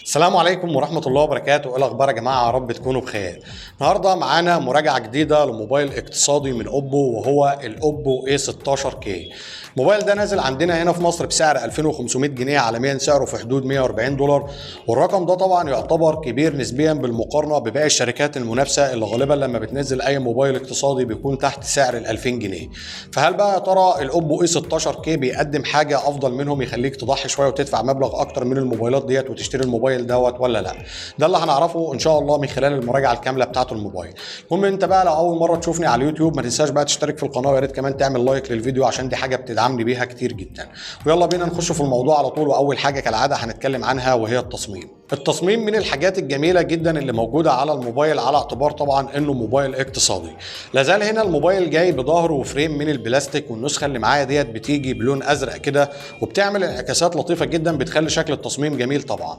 السلام عليكم ورحمة الله وبركاته. ايه الأخبار يا جماعة؟ يا رب تكونوا بخير. النهاردة معانا مراجعة جديدة لموبايل اقتصادي من اوبو، وهو الاوبو A16K. الموبايل ده نازل عندنا هنا في مصر بسعر 2500 جنيه، عالميا سعره في حدود 140 دولار، والرقم ده طبعا يعتبر كبير نسبيا بالمقارنة بباقي الشركات المنافسة اللي غالبا لما بتنزل أي موبايل اقتصادي بيكون تحت سعر ال 2000 جنيه. فهل بقى يا ترى الاوبو A16K بيقدم حاجة أفضل منهم يخليك تضحي شوية وتدفع مبلغ أكتر من الموبايلات ديت وتشتري الموبايل دوت ولا لا؟ ده اللي هنعرفه ان شاء الله من خلال المراجعه الكامله بتاعه الموبايل. المهم انت بقى لو اول مره تشوفني على اليوتيوب ما تنساش بقى تشترك في القناه، ويا ريت كمان تعمل لايك للفيديو عشان دي حاجه بتدعمني بيها كتير جدا. ويلا بينا نخش في الموضوع على طول، واول حاجه كالعاده هنتكلم عنها وهي التصميم. التصميم من الحاجات الجميله جدا اللي موجوده على الموبايل، على اعتبار طبعا انه موبايل اقتصادي. لازال هنا الموبايل جاي بظهر وفريم من البلاستيك، والنسخه اللي معايا ديت بتيجي بلون ازرق كده، وبتعمل انعكاسات لطيفه جدا بتخلي شكل التصميم جميل طبعا.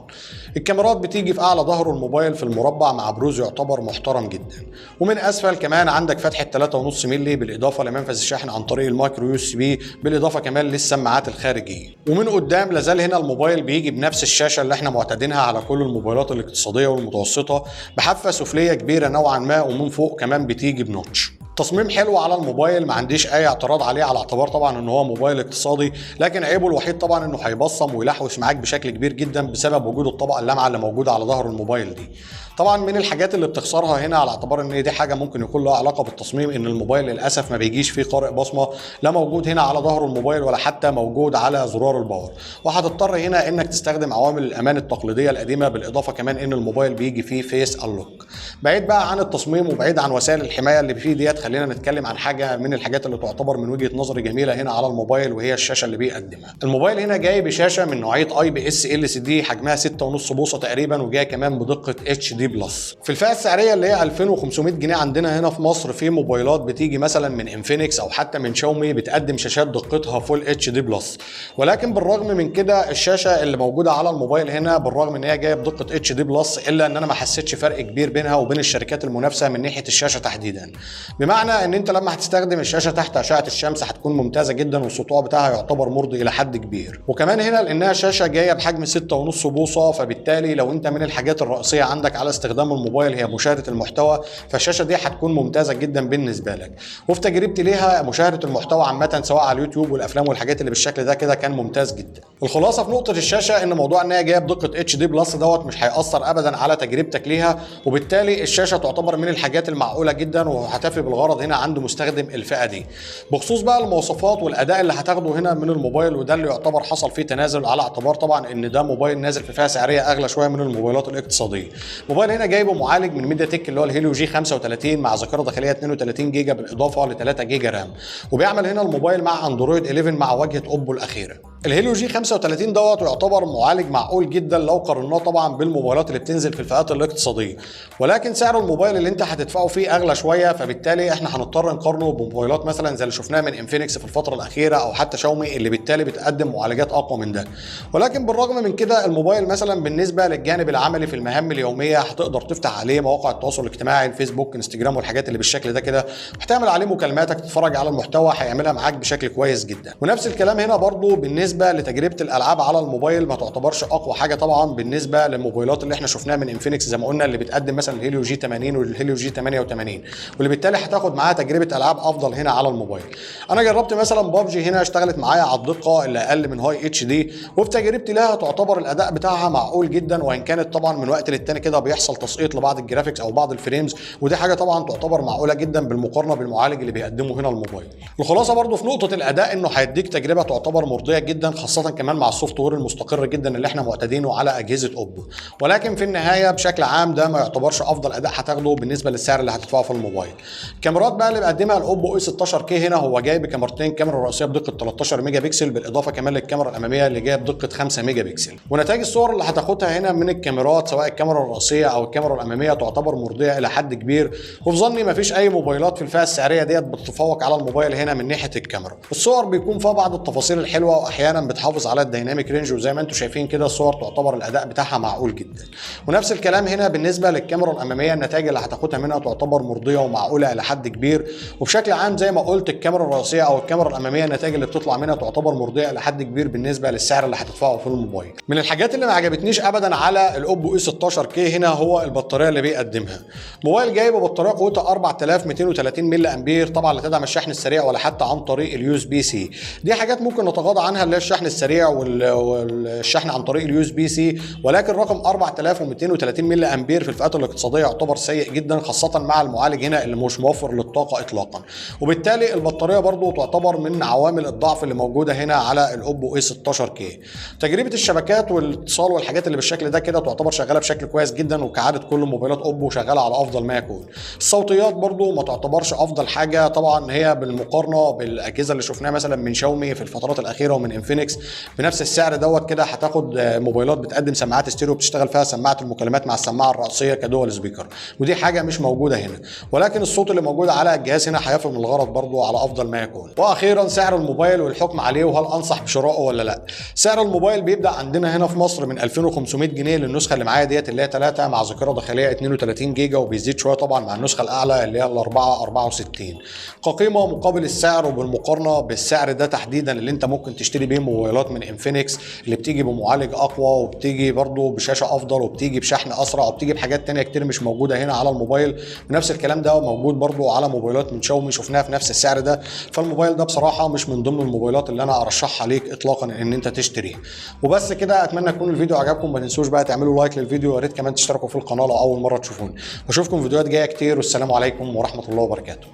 الكاميرات بتيجي في اعلى ظهر الموبايل في المربع مع بروز يعتبر محترم جدا، ومن اسفل كمان عندك فتحه 3.5 مللي بالاضافه لمنفذ الشاحن عن طريق المايكرو USB، بالاضافه كمان للسماعات الخارجيه. ومن قدام لازال هنا الموبايل بيجي بنفس الشاشه اللي احنا معتادينها على كل الموبايلات الاقتصاديه والمتوسطه، بحافه سفليه كبيره نوعا ما، ومن فوق كمان بتيجي بنوتش. تصميم حلو على الموبايل، ما عنديش اي اعتراض عليه على اعتبار طبعا ان هو موبايل اقتصادي، لكن عيبه الوحيد طبعا انه هيبصم ويلحوس معاك بشكل كبير جدا بسبب وجود الطبقه اللامعه اللي موجوده على ظهر الموبايل دي. طبعا من الحاجات اللي بتخسرها هنا على اعتبار ان دي حاجه ممكن يكون لها علاقه بالتصميم، ان الموبايل للاسف ما بيجيش فيه قارئ بصمه، لا موجود هنا على ظهر الموبايل ولا حتى موجود على زرار الباور، وهتضطر هنا انك تستخدم عوامل الامان التقليديه القديمه، بالاضافه كمان ان الموبايل بيجي فيه فيس انلوك. بعيد بقى عن التصميم وبعيد عن وسائل الحمايه اللي فيه ديت، خلينا نتكلم عن حاجه من الحاجات اللي تعتبر من وجهه نظري جميله هنا على الموبايل، وهي الشاشه اللي بيقدمها. الموبايل هنا جاي بشاشه من نوعيه IPS LCD حجمها 6.5 بوصه تقريبا، وجاي كمان بدقه HD بلس. في الفئه السعريه اللي هي 2500 جنيه عندنا هنا في مصر، في موبايلات بتيجي مثلا من انفينكس او حتى من شاومي بتقدم شاشات دقتها فول HD بلس، ولكن بالرغم من كده الشاشه اللي موجوده على الموبايل هنا بالرغم ان هي جايه بدقه HD بلس، الا ان انا ما حسيتش فرق كبير بينها وبين الشركات المنافسه من ناحيه الشاشه تحديدا. بمعنى ان انت لما هتستخدم الشاشه تحت اشعه الشمس هتكون ممتازه جدا، والسطوع بتاعها يعتبر مرضي الى حد كبير. وكمان هنا لانها شاشه جايه بحجم 6.5 بوصه، فبالتالي لو انت من الحاجات الرئيسيه عندك على استخدام الموبايل هي مشاهده المحتوى، فالشاشه دي هتكون ممتازه جدا بالنسبه لك. وفي تجربتي ليها مشاهده المحتوى عامه سواء على اليوتيوب والافلام والحاجات اللي بالشكل ده كده كان ممتاز جدا. الخلاصه في نقطه الشاشه ان موضوع ان هي جايه بدقه HD بلس دوت مش هيأثر ابدا على تجربتك ليها، وبالتالي الشاشه تعتبر من الحاجات المعقوله جدا وهتفي بالغرض هنا عند مستخدم الفئه دي. بخصوص بقى المواصفات والاداء اللي هتاخده هنا من الموبايل، وده اللي يعتبر حصل فيه تنازل على اعتبار طبعا ان ده موبايل نازل في فئه سعريه اغلى شويه من الموبايلات الاقتصاديه. موبايل هنا جايبه معالج من ميديا تك اللي هو الهيليو G35 مع ذاكره داخليه 32 جيجا بالاضافه ل 3 جيجا رام، وبيعمل هنا الموبايل مع اندرويد 11 مع واجهه اوبو الاخيره. الهيليو G35 دوت يعتبر معالج معقول جدا لو قارناه طبعا بالموبايلات اللي بتنزل في الفئات الاقتصاديه، ولكن سعر الموبايل اللي انت هتدفعه فيه اغلى شويه، فبالتالي احنا هنضطر نقارنه بموبايلات مثلا زي اللي شفناها من انفينكس في الفتره الاخيره او حتى شاومي اللي بالتالي بتقدم معالجات اقوى من ده. ولكن بالرغم من كده الموبايل مثلا بالنسبه للجانب العملي في المهام اليوميه هتقدر تفتح عليه مواقع التواصل الاجتماعي، الفيسبوك، انستجرام والحاجات اللي بالشكل ده كده، وهتعمل عليه مكالماتك، تتفرج على المحتوى، هيعملها معاك بشكل كويس جدا. ونفس الكلام هنا برضو بالنسبه لتجربه الالعاب على الموبايل، ما تعتبرش اقوى حاجه طبعا بالنسبه للموبايلات اللي احنا شفناها من انفينكس زي ما قلنا، اللي بتقدم مثلا الهيليو G80 والهيليو G88، واللي بالتالي هتاخد معاها تجربه العاب افضل هنا على الموبايل. انا جربت مثلا بابجي هنا اشتغلت معايا على الدقه اللي اقل من هاي HD، وفي تجربتي لها تعتبر الاداء بتاعها معقول جدا، وان كانت طبعا من وقت للتاني كده بيحصل تسقيط لبعض الجرافيكس او بعض الفريمز، ودي حاجه طبعا تعتبر معقوله جدا بالمقارنه بالمعالج اللي بيقدمه هنا الموبايل. الخلاصه برضو في نقطه الاداء انه هيديك تجربه تعتبر مرضيه جدا، خاصه كمان مع السوفت وير المستقر جدا اللي احنا معتادينه على اجهزه اوبو. ولكن في النهايه بشكل عام ده ما يعتبرش افضل اداء هتاخده بالنسبه للسعر اللي هتدفعه في الموبايل. الكاميرات بقى اللي بيقدمها الاوبو A16K هنا، هو جاي بكاميرتين، كاميرا رئيسيه بدقه 13 ميجا بكسل بالاضافه كمان للكاميرا الاماميه اللي جايه بدقه 5 ميجا بكسل. ونتائج الصور اللي هتاخدها هنا من الكاميرات سواء الكاميرا الرئيسيه او الكاميرا الاماميه تعتبر مرضيه الى حد كبير، وفي ظني ما فيش اي موبايلات في الفئه السعريه ديت بتتفوق على الموبايل هنا من ناحيه الكاميرا. الصور بيكون فيها بعض التفاصيل الحلوه، واحيانا احيانا بتحافظ على الديناميك رينج، وزي ما انتم شايفين كده الصور تعتبر الاداء بتاعها معقول جدا. ونفس الكلام هنا بالنسبه للكاميرا الاماميه، النتائج اللي هتاخدها منها تعتبر مرضيه ومعقوله الى حد كبير. وبشكل عام زي ما قلت الكاميرا الرئيسيه او الكاميرا الاماميه النتائج اللي بتطلع منها تعتبر مرضيه الى حد كبير بالنسبه للسعر اللي هتدفعه في الموبايل. من الحاجات اللي ما عجبتنيش ابدا على الاوبو اي 16 كي هنا هو البطاريه اللي بيقدمها. موبايل جاي ببطاريه قوتها 4230 ملي امبير، طبعا لا تدعم الشحن السريع ولا حتى عن طريق اليو اس بي سي. دي حاجات ممكن نتغاضى عنها اللي هي الشحن السريع والشحن عن طريق اليو اس بي سي، ولكن رقم 4230 ملي امبير في الفئات الاقتصاديه يعتبر سيء جدا، خاصه مع المعالج هنا اللي مش موفر للطاقه اطلاقا. وبالتالي البطاريه برضو تعتبر من عوامل الضعف اللي موجوده هنا على الاوبو اي 16 كي. تجربه الشبكات والاتصال والحاجات اللي بالشكل ده كده تعتبر شغاله بشكل كويس جدا، وكعاده كل موبايلات اوبو شغاله على افضل ما يكون. الصوتيات برضو ما تعتبرش افضل حاجه، طبعا هي بالمقارنه بالاجهزه اللي شفناها مثلا من شاومي في الفترات الاخيره ومن انفينكس بنفس السعر دوت كده هتاخد موبايلات بتقدم سماعات ستيريو بتشتغل فيها سماعه المكالمات مع السماعه الرئيسيه كدول سبيكر، ودي حاجه مش موجوده هنا. ولكن الصوت اللي موجود على الجهاز هنا هيفي من الغرض برضو على افضل ما يكون. واخيرا سعر الموبايل والحكم عليه وهل انصح بشرائه ولا لا. سعر الموبايل بيبدا عندنا هنا في مصر من 2500 جنيه للنسخه اللي معايا ديت اللي هي 3 مع ذاكره داخليه 32 جيجا، وبيزيد شويه طبعا مع النسخه الاعلى اللي هي ال 64. كقيمه مقابل السعر وبالمقارنه بالسعر ده تحديدا اللي انت ممكن تشتري بيه موبايلات من انفينكس اللي بتيجي بمعالج اقوى وبتيجي برضو بشاشه افضل وبتيجي بشحن اسرع وبتيجي بحاجات تانية كتير مش موجوده هنا على الموبايل، ونفس الكلام ده موجود برضو على موبايلات من شاومي شفناها في نفس السعر ده. فالموبايل ده بصراحه مش من ضمن الموبايلات اللي انا ارشحها ليك اطلاقا ان انت تشتريه. وبس كده، اتمنى يكون الفيديو عجبكم. ما تنسوش بقى تعملوا لايك للفيديو، ويا ريت كمان تشتركوا في القناه لو اول مره تشوفوني. واشوفكم فيديوهات جايه كتير، والسلام عليكم ورحمه الله وبركاته.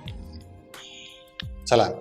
سلام.